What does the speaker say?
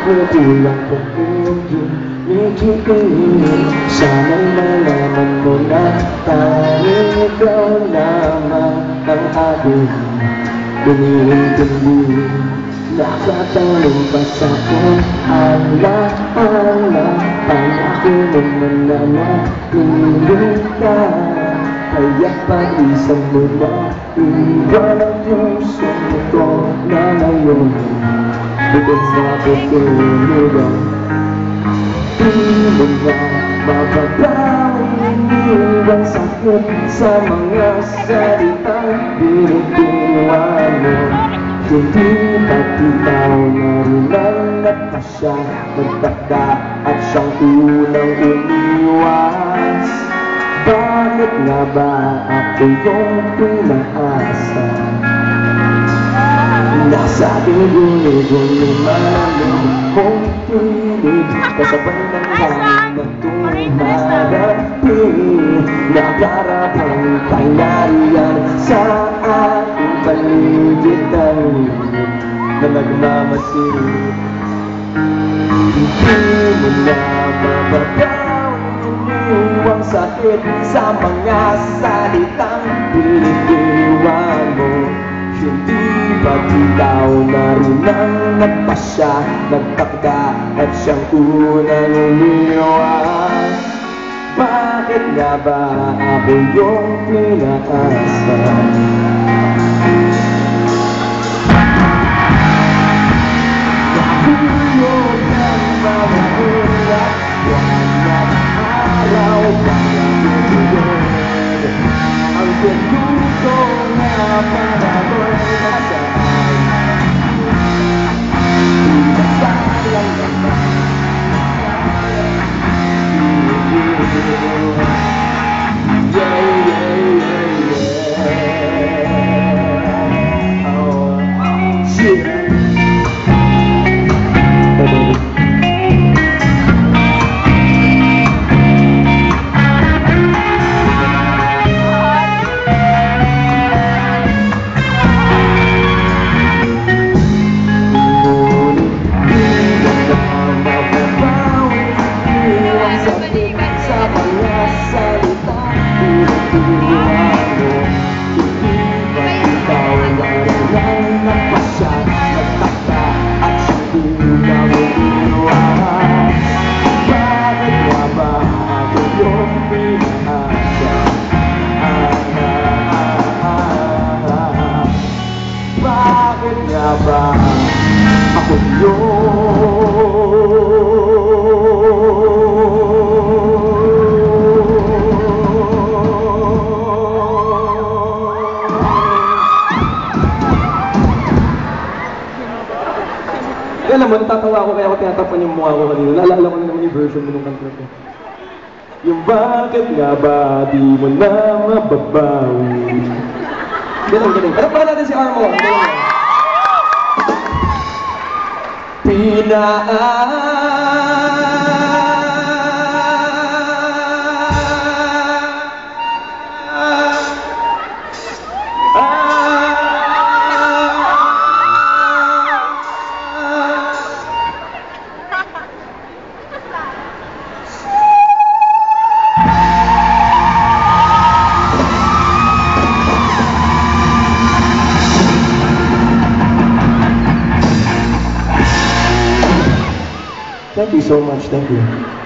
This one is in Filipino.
Kukulang kong medyo sana'y malaman mo na tanging ikaw lamang ang aking iniintindi. Nakatanong pa sa kong ala-ala, pangako naman na makinig ka. Kaya pag-isang mo na iwan ang puso ko na ngayon bukas na tutulugan. Di mo na mababawin ang sakit sa mga salitang binitiwan mo. Hindi ba't ikaw narunan at pa siya nagtaka at siyang unang umiwas? Bakit nga ba ako yung pinaasa? Nasa tingin-tingin lumalang kong pinig, kasabay ng hangin na tumarating. Nakarapang kay nariyan sa aking paligid na nagmamasid. Hindi mo na mababawin ang sakit sa mga salitang binitiwan mo. Hindi ba't ikaw narinang nagpasya, nagtakda at siyang unang umiwas? Bakit nga ba ako yung pinakaasa? Nahulog ng mga ulat, walang araw para bibigyan. Ang pintuko na para mo'y nasaan, di nasayang naman. Bakit nga ba ako Alam mo, natatawa ako kaya ako tinatapan yung mukha ko kanina. Naalala ko na naman yung version mo nung kanta ko. Yung bakit nga ba di mo na mababawi. Galing. Harap pa natin si Armo. Thank you so much, thank you.